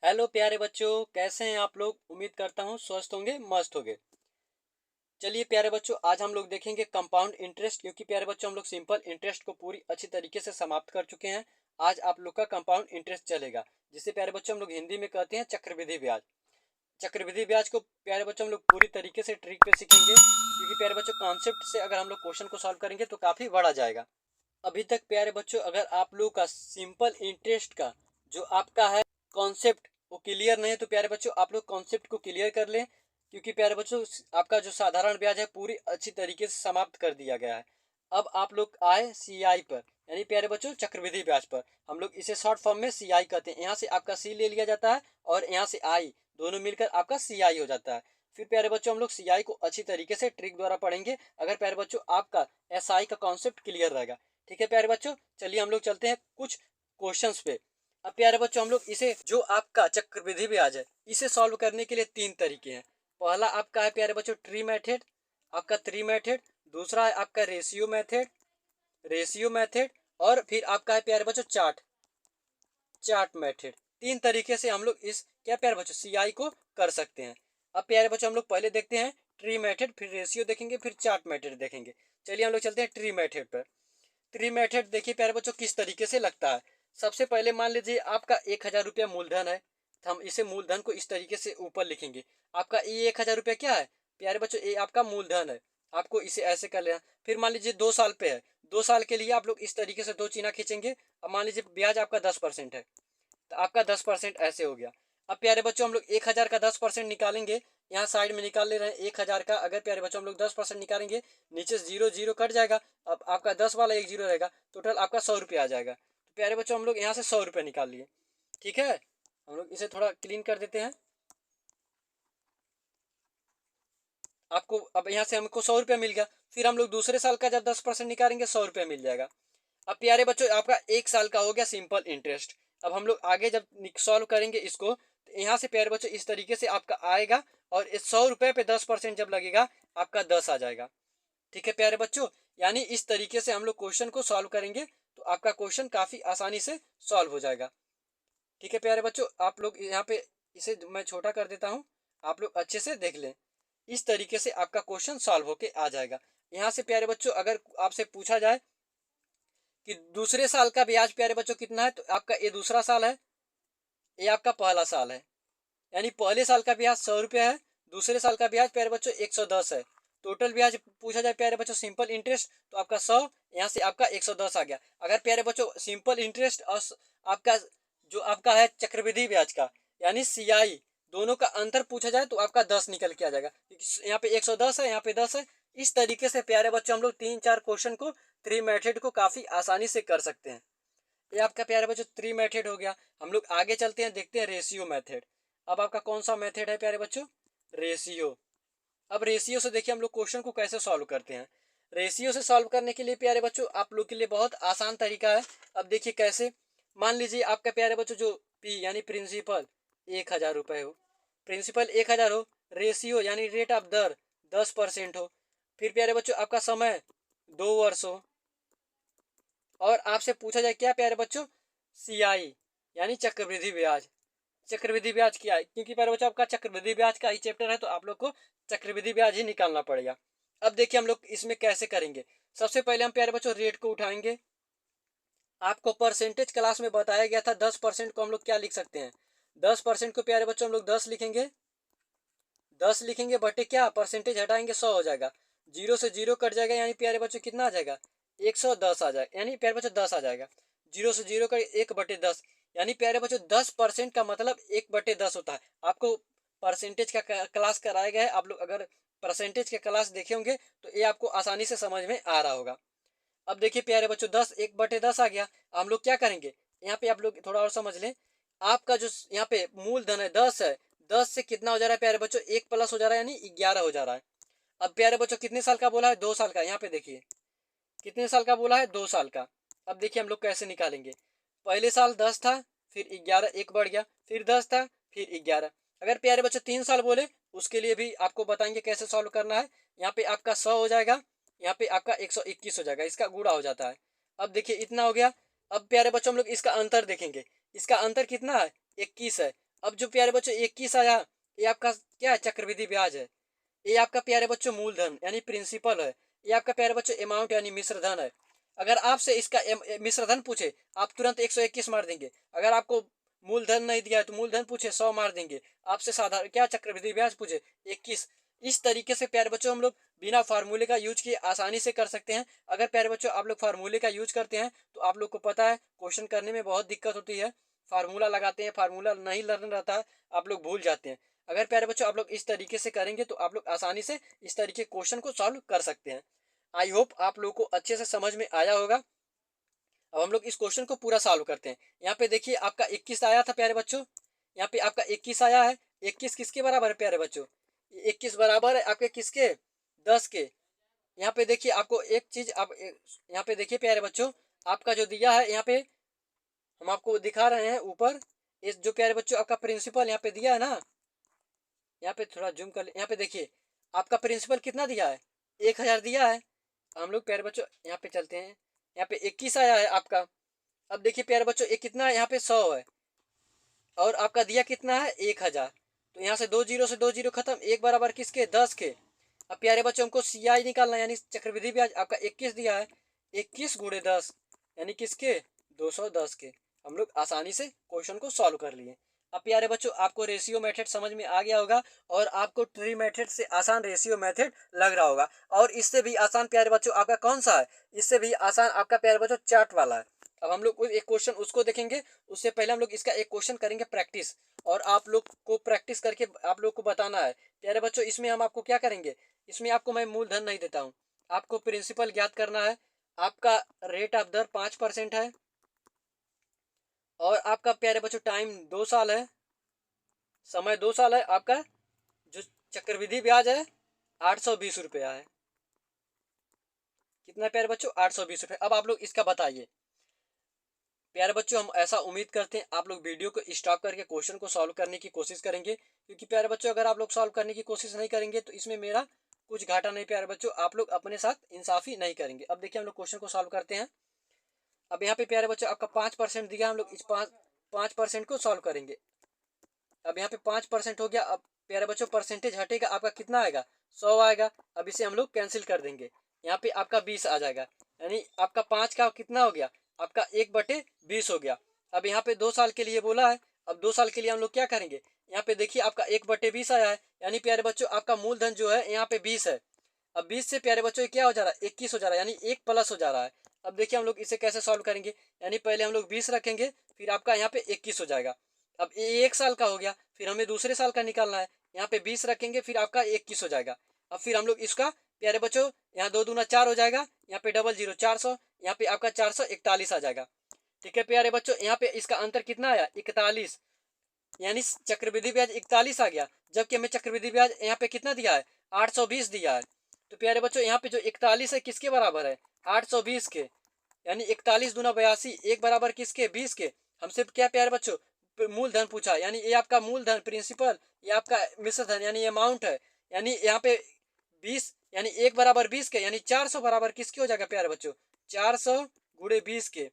Hello प्यारे बच्चों, कैसे हैं आप लोग। उम्मीद करता हूँ स्वस्थ होंगे, मस्त होंगे। चलिए प्यारे बच्चों, आज हम लोग देखेंगे कंपाउंड इंटरेस्ट, क्योंकि प्यारे बच्चों हम लोग सिंपल इंटरेस्ट को पूरी अच्छी तरीके से समाप्त कर चुके हैं। आज आप लोग का कंपाउंड इंटरेस्ट चलेगा, जिसे प्यारे बच्चों हम लोग हिंदी में कहते हैं चक्रवृद्धि ब्याज। चक्रवृद्धि ब्याज को प्यारे बच्चों हम लोग पूरी तरीके से ट्रिक पे सीखेंगे, क्योंकि प्यारे बच्चों कॉन्सेप्ट से अगर हम लोग क्वेश्चन को सॉल्व करेंगे तो काफ़ी बड़ा जाएगा। अभी तक प्यारे बच्चों अगर आप लोग का सिंपल इंटरेस्ट का जो आपका है कॉन्सेप्ट वो क्लियर नहीं है, तो प्यारे बच्चों आप लोग कॉन्सेप्ट को क्लियर कर लें, क्योंकि प्यारे बच्चों आपका जो साधारण ब्याज है पूरी अच्छी तरीके से समाप्त कर दिया गया है। अब आप लोग आए सी आई पर, यानी प्यारे बच्चों चक्रवृद्धि ब्याज पर। हम लोग इसे शॉर्ट फॉर्म में सी आई कहते हैं। यहाँ से आपका सी ले लिया जाता है और यहाँ से आई, दोनों मिलकर आपका सी आई हो जाता है। फिर प्यारे बच्चों हम लोग सी आई को अच्छी तरीके से ट्रिक द्वारा पढ़ेंगे, अगर प्यारे बच्चों आपका एस आई का कॉन्सेप्ट क्लियर रहेगा। ठीक है प्यारे बच्चों, चलिए हम लोग चलते हैं कुछ क्वेश्चंस पे। अब प्यारे बच्चों हम लोग इसे जो आपका चक्रवृद्धि ब्याज है इसे सॉल्व करने के लिए तीन तरीके हैं। पहला आपका है प्यारे बच्चों ट्री मेथड, आपका ट्री मेथड। दूसरा है आपका रेशियो मेथड और फिर आपका है प्यारे बच्चों चार्ट चार्ट मेथड। तीन तरीके से हम लोग इस क्या प्यारे बच्चों सीआई को कर सकते हैं। अब प्यारे बच्चों हम लोग पहले देखते हैं ट्री मेथड, फिर रेशियो देखेंगे, फिर चार्ट मेथड देखेंगे। चलिए हम लोग चलते हैं ट्री मेथड पर। ट्री मेथड देखिए प्यारे बच्चों किस तरीके से लगता है। सबसे पहले मान लीजिए आपका 1,000 रुपया मूलधन है, तो हम इसे मूलधन को इस तरीके से ऊपर लिखेंगे। आपका ये 1,000 रुपया क्या है प्यारे बच्चों, ये आपका मूलधन है। आपको इसे ऐसे कर लेना। फिर मान लीजिए 2 साल पे है, 2 साल के लिए आप लोग इस तरीके से दो चिन्ह खींचेंगे। अब मान लीजिए ब्याज आपका 10% है, तो आपका 10% ऐसे हो गया। अब प्यारे बच्चों हम लोग 1,000 का 10% निकालेंगे। यहाँ साइड में निकाल ले रहे हैं 1,000 का। अगर प्यारे बच्चों हम लोग 10% निकालेंगे, नीचे से जीरो जीरो कट जाएगा। अब आपका 10 वाला एक जीरो रहेगा, टोटल आपका 100 रुपया आ जाएगा। तो प्यारे बच्चों हम लोग यहाँ से 100 रुपया निकाल लिए। ठीक है, हम लोग इसे थोड़ा क्लीन कर देते हैं। आपको अब यहाँ से हमको 100 रुपया मिल गया। फिर हम लोग दूसरे साल का जब 10% निकालेंगे 100 रुपया मिल जाएगा। अब प्यारे बच्चों आपका 1 साल का हो गया सिंपल इंटरेस्ट। अब हम लोग आगे जब सॉल्व करेंगे इसको, तो यहाँ से प्यारे बच्चों इस तरीके से आपका आएगा, और इस 100 रुपये पे 10% जब लगेगा आपका 10 आ जाएगा। ठीक है प्यारे बच्चों, यानी इस तरीके से हम लोग क्वेश्चन को सॉल्व करेंगे तो आपका क्वेश्चन काफ़ी आसानी से सॉल्व हो जाएगा। ठीक है प्यारे बच्चों, आप लोग यहाँ पे इसे मैं छोटा कर देता हूँ, आप लोग अच्छे से देख लें। इस तरीके से आपका क्वेश्चन सॉल्व होके आ जाएगा। यहाँ से प्यारे बच्चों अगर आपसे पूछा जाए कि दूसरे साल का ब्याज प्यारे बच्चों कितना है, तो आपका ये दूसरा साल है, ये आपका पहला साल है। यानी पहले साल का ब्याज 100 रुपया है, दूसरे साल का ब्याज प्यारे बच्चों 110 है। टोटल ब्याज पूछा जाए प्यारे बच्चों सिंपल इंटरेस्ट, तो आपका 100, यहाँ से आपका 110 आ गया। अगर प्यारे बच्चों सिंपल इंटरेस्ट और आपका जो आपका है चक्रवृद्धि ब्याज का यानी सीआई, दोनों का अंतर पूछा जाए तो आपका 10 निकल के आ जाएगा, क्योंकि यहाँ पे 110 है, यहाँ पे 10 है। इस तरीके से प्यारे बच्चों हम लोग 3-4 क्वेश्चन को थ्री मेथड को काफ़ी आसानी से कर सकते हैं। ये आपका प्यारे बच्चों थ्री मेथड हो गया। हम लोग आगे चलते हैं, देखते हैं रेशियो मेथड। अब आपका कौन सा मेथड है प्यारे बच्चों, रेशियो। अब रेशियो से देखिए हम लोग क्वेश्चन को कैसे सॉल्व करते हैं। रेशियो से सॉल्व करने के लिए प्यारे बच्चों आप लोग के लिए बहुत आसान तरीका है। अब देखिए कैसे। मान लीजिए आपका प्यारे बच्चों जो पी यानी प्रिंसिपल 1,000 रुपये हो, प्रिंसिपल 1,000 हो, रेशियो यानी रेट ऑफ दर 10% हो, फिर प्यारे बच्चों आपका समय 2 वर्ष हो, और आपसे पूछा जाए क्या प्यारे बच्चों, सीआई यानी चक्रवृद्धि ब्याज। चक्रवृद्धि ब्याज क्या है, क्योंकि प्यारे बच्चों आपका चक्रवृद्धि ब्याज का ही चैप्टर है, तो आप लोग को चक्रवृद्धि ब्याज ही निकालना पड़ेगा। अब देखिए हम लोग इसमें कैसे करेंगे। सबसे पहले हम प्यारे बच्चों रेट को उठाएंगे। आपको परसेंटेज क्लास में बताया गया था 10% को हम लोग क्या लिख सकते हैं, 10% को प्यारे बच्चों हम लोग 10 लिखेंगे। 10 लिखेंगे बटे क्या परसेंटेज हटाएंगे 100 हो जाएगा, जीरो से जीरो कट जाएगा, यानी प्यारे बच्चों कितना आ जाएगा 110 आ जाएगा, यानी प्यारे बच्चों 10 आ जाएगा। जीरो से जीरो कट 1/10, यानी प्यारे बच्चों 10% का मतलब 1/10 होता है। आपको परसेंटेज का क्लास कराया गया है, आप लोग अगर परसेंटेज के क्लास देखे होंगे तो ये आपको आसानी से समझ में आ रहा होगा। अब देखिए प्यारे बच्चों 10 1/10 आ गया। हम लोग क्या करेंगे, यहाँ पे आप लोग थोड़ा और समझ लें। आपका जो यहाँ पे मूलधन है 10 है, 10 से कितना हो जा रहा है प्यारे बच्चों, एक प्लस हो जा रहा है यानी 11 हो जा रहा है। अब प्यारे बच्चों कितने साल का बोला है, 2 साल का। यहाँ पे देखिए कितने साल का बोला है, 2 साल का। अब देखिए हम लोग कैसे निकालेंगे। पहले साल 10 था, फिर 11, एक बढ़ गया, फिर 10 था, फिर 11। अगर प्यारे बच्चों 3 साल बोले उसके लिए भी आपको बताएंगे कैसे सॉल्व करना है। यहाँ पे आपका 100 हो जाएगा, यहाँ पे आपका 121 हो जाएगा, इसका गुणा हो जाता है। अब देखिए इतना हो गया। अब प्यारे बच्चों हम लोग इसका अंतर देखेंगे, इसका अंतर कितना है 21 है। अब जो प्यारे बच्चों 21 आया, ये आपका क्या है, चक्रवृद्धि ब्याज है। ये आपका प्यारे बच्चों मूलधन यानी प्रिंसिपल है। ये आपका प्यारे बच्चों अमाउंट यानी मिश्र धन है। अगर आपसे इसका मिश्र धन पूछे, आप तुरंत 121 मार देंगे। अगर आपको मूलधन नहीं दिया है तो मूलधन पूछे 100 मार देंगे। आपसे साधारण क्या चक्रवृद्धि ब्याज पूछे 21। इस तरीके से प्यारे बच्चों हम लोग बिना फार्मूले का यूज किए आसानी से कर सकते हैं। अगर प्यारे बच्चों आप लोग फार्मूले का यूज करते हैं तो आप लोग को पता है क्वेश्चन करने में बहुत दिक्कत होती है। फार्मूला लगाते हैं, फार्मूला नहीं लर्न रहता है, आप लोग भूल जाते हैं। अगर प्यारे बच्चों आप लोग इस तरीके से करेंगे तो आप लोग आसानी से इस तरीके क्वेश्चन को सॉल्व कर सकते हैं। आई होप आप लोग को अच्छे से समझ में आया होगा। अब हम लोग इस क्वेश्चन को पूरा सॉल्व करते हैं। यहाँ पे देखिए आपका 21 आया था प्यारे बच्चों, यहाँ पे आपका 21 आया है। 21 किसके बराबर है प्यारे बच्चों, 21 बराबर है आपके किसके, 10 के। यहाँ पे देखिए आपको एक चीज आप यहाँ पे देखिए प्यारे बच्चों, आपका जो दिया है यहाँ पे हम आपको दिखा रहे हैं ऊपर, इस जो प्यारे बच्चों आपका प्रिंसिपल यहाँ पे दिया है ना, यहाँ पे थोड़ा जूम कर ले, यहाँ पे देखिए आपका प्रिंसिपल कितना दिया है, 1000 दिया है। हम लोग प्यारे बच्चों यहाँ पे चलते हैं, यहाँ पे 21 आया है आपका। अब देखिए प्यारे बच्चों एक कितना है, यहाँ पे 100 है और आपका दिया कितना है 1000। तो यहाँ से 2 जीरो खत्म, एक बराबर किसके, 10 के। अब प्यारे बच्चों हमको CI निकालना यानी चक्रवृद्धि ब्याज आपका 21 दिया है, 21 गुणे 10 यानी किसके, 210 के। हम लोग आसानी से क्वेश्चन को सॉल्व कर लिए। अब प्यारे बच्चों आपको रेशियो मेथड समझ में आ गया होगा और आपको ट्री मेथड से आसान रेशियो मेथड लग रहा होगा। और इससे भी आसान प्यारे बच्चों आपका कौन सा है, इससे भी आसान आपका प्यारे बच्चों चार्ट वाला है। अब हम लोग एक क्वेश्चन उसको देखेंगे, उससे पहले हम लोग इसका एक क्वेश्चन करेंगे प्रैक्टिस, और आप लोग को प्रैक्टिस करके आप लोग को बताना है। प्यारे बच्चों इसमें हम आपको क्या करेंगे, इसमें आपको मैं मूलधन नहीं देता हूँ, आपको प्रिंसिपल ज्ञात करना है। आपका रेट ऑफ दर 5% है और आपका प्यारे बच्चों टाइम 2 साल है, समय 2 साल है। आपका जो चक्रवृद्धि ब्याज है 820 रुपया है। कितना प्यारे बच्चों, 820 रुपये। अब आप लोग इसका बताइए। प्यारे बच्चों हम ऐसा उम्मीद करते हैं आप लोग वीडियो को स्टॉप करके क्वेश्चन को सॉल्व करने की कोशिश करेंगे, क्योंकि प्यारे बच्चों अगर आप लोग सॉल्व करने की कोशिश नहीं करेंगे तो इसमें मेरा कुछ घाटा नहीं। प्यारे बच्चों आप लोग अपने साथ इंसाफी नहीं करेंगे। अब देखिए हम लोग क्वेश्चन को सॉल्व करते हैं। अब यहाँ पे प्यारे बच्चों आपका 5% दिया, हम लोग इस 5% को सॉल्व करेंगे। अब यहाँ पे 5% हो गया। अब प्यारे बच्चों परसेंटेज हटेगा, आपका कितना आएगा, 100 आएगा। अब इसे हम लोग कैंसिल कर देंगे, यहाँ पे आपका 20 आ जाएगा, यानी आपका 5 का कितना हो गया, आपका 1/20 हो गया। अब यहाँ पे 2 साल के लिए बोला है, अब 2 साल के लिए हम लोग क्या करेंगे, यहाँ पे देखिए आपका 1/20 आया है, यानी प्यारे बच्चों आपका मूलधन जो है यहाँ पे 20 है। अब 20 से प्यारे बच्चों क्या हो जा रहा है, 21 हो जा रहा है, यानी 1 प्लस हो जा रहा है। अब देखिए हम लोग इसे कैसे सॉल्व करेंगे, यानी पहले हम लोग 20 रखेंगे, फिर आपका यहाँ पे 21 हो जाएगा। अब ये 1 साल का हो गया, फिर हमें दूसरे साल का निकालना है, यहाँ पे 20 रखेंगे, फिर आपका 21 हो जाएगा। अब फिर हम लोग इसका प्यारे बच्चों यहाँ 2 दूना 4 हो जाएगा, यहाँ पे डबल जीरो 400, यहाँ पे आपका 441 आ जाएगा। ठीक है प्यारे बच्चों, यहाँ पे इसका अंतर कितना आया, 41, यानी चक्रवृद्धि ब्याज 41 आ गया, जबकि हमें चक्रवृद्धि ब्याज यहाँ पे कितना दिया है, 820 दिया है। तो प्यारे बच्चों यहाँ पे जो 41 है किसके बराबर है, 820 के, यानी 41 दूना 82, एक बराबर किसके, 20 के। हमसे क्या प्यारे बच्चों मूलधन पूछा, यानी ये आपका मूलधन प्रिंसिपल, ये आपका मिश्र धन यानी अमाउंट है, यानी यहाँ पे 20 यानी 1/20 के, यानी 400 बराबर किसके हो जाएगा प्यारे बच्चों, 400 गुणे 20 के,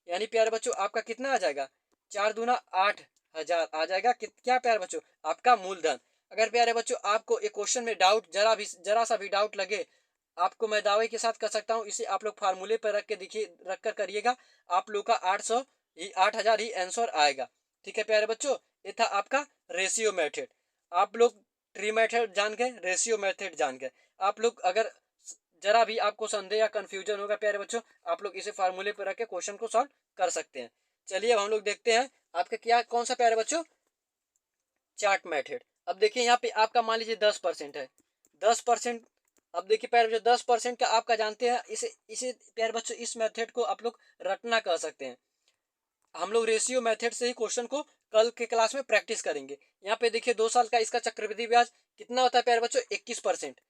यानी प्यारे बच्चों आपका कितना आ जाएगा, 4 दूना 8000 आ जाएगा। क्या प्यारे बच्चों आपका मूलधन। अगर प्यारे बच्चों आपको एक क्वेश्चन में डाउट जरा सा भी डाउट लगे, आपको मैं दावे के साथ कर सकता हूँ, इसे आप लोग फार्मूले पर रख के देखिए, रख कर करिएगा, आप लोग का 8000 ही आंसर आएगा। ठीक है प्यारे बच्चों, ये था आपका रेशियो मेथड। आप लोग ट्री मेथड जान गए, रेशियो मेथड जान गए। आप लोग अगर जरा भी आपको संदेह या कंफ्यूजन होगा प्यारे बच्चों, आप लोग इसे फार्मूले पर रख के क्वेश्चन को सॉल्व कर सकते हैं। चलिए अब हम लोग देखते हैं आपका क्या कौन सा प्यारे बच्चों, चार्ट मेथड। अब देखिए यहाँ पे आपका मान लीजिए 10% है, 10%। अब देखिए प्यारे बच्चों 10% का आपका जानते हैं, इसे इसे प्यारे बच्चों इस मेथड को आप लोग रटना कह सकते हैं। हम लोग रेशियो मेथड से ही क्वेश्चन को कल के क्लास में प्रैक्टिस करेंगे। यहाँ पे देखिए 2 साल का इसका चक्रवृद्धि ब्याज कितना होता है प्यारे बच्चों, 21%।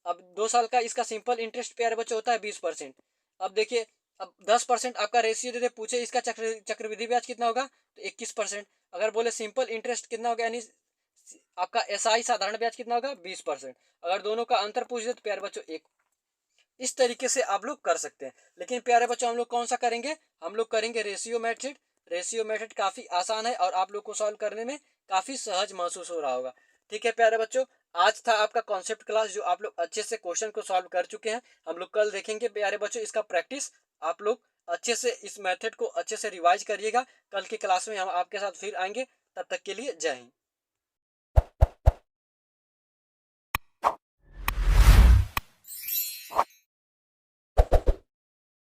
अब 2 साल का इसका सिंपल इंटरेस्ट प्यारे बच्चों होता है 20%। अब देखिए अब 10% आपका रेशियो दे पूछे इसका चक्रवृद्धि ब्याज कितना होगा, तो 21%। अगर बोले सिंपल इंटरेस्ट कितना होगा, यानी आपका SI साधारण ब्याज कितना होगा, 20%। अगर दोनों का अंतर पूछ दे तो प्यारे बच्चों एक, इस तरीके से आप लोग कर सकते हैं। लेकिन प्यारे बच्चों हम लोग कौन सा करेंगे, हम लोग करेंगे रेशियो मेथड। रेशियो मेथड काफ़ी आसान है और आप लोग को सॉल्व करने में काफ़ी सहज महसूस हो रहा होगा। ठीक है प्यारे बच्चों, आज था आपका कॉन्सेप्ट क्लास जो आप लोग अच्छे से क्वेश्चन को सॉल्व कर चुके हैं। हम लोग कल देखेंगे प्यारे बच्चों इसका प्रैक्टिस। आप लोग अच्छे से इस मेथड को अच्छे से रिवाइज करिएगा। कल की क्लास में हम आपके साथ फिर आएंगे। तब तक के लिए जय हिंद।